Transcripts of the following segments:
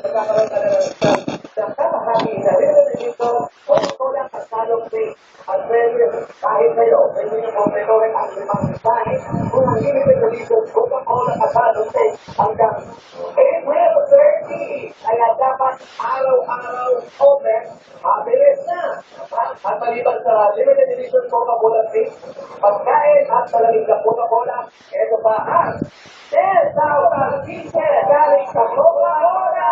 nagkakaroon ka na ng isang nakakahagi na rin dito o ito lang ang salong rate at value kahit kayo, pwede nyo kompletorin ang limang mensahe kung ang limited edition Coca-Cola kasalong rate hanggang April 30. Kaya dapat araw-araw open, mabilis na. At maliban sa limited edition Coca-Cola rate, pagkain at malamig na Coca-Cola, ito pa ang 10,000 pieces galing sa Coca-Cola!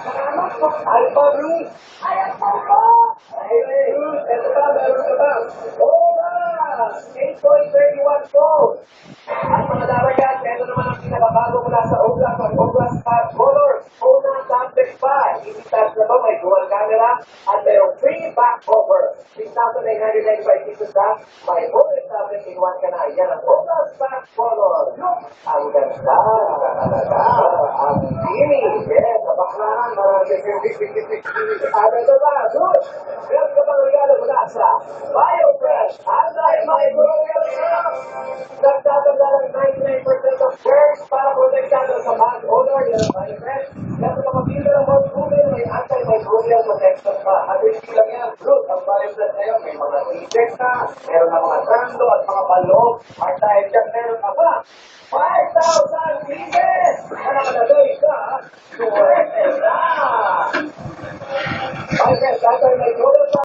Salamat po! Alpha Bruce! Ayan po po! Ayun, Bruce! Ito pa, meron ka ba? Ola! 8.31 gold! At mga daragan, ito naman ang pinakabago mula sa Ola sa Ola Star Color. Ola Subject 5. Isitas na to, may dual camera at mayroong free back cover. 6,995 pesos na, may bonus subject in one ka na. Yan ang Ola Star Color. Look! Ang ganda! Ang dini! Yes, sa baklaran, marami ano ito ba? Good! Meron ka bang regalo mula sa BioFresh Anti-Microbial Syrup? Nagtatanda ng 99% of germs para protektado sa bad odor ng BioFresh. Kasi kapag-ito ng most proven, may anti-microbial protection pa. At hindi lang yan, good, ang BioFresh na yun, may mga insects na, meron na mga trando at mga balog. At dahil dyan, meron ka pa 5,000 pieces! Ano ka na doon ka? Suwerte na! BioFresh Anti-Microbial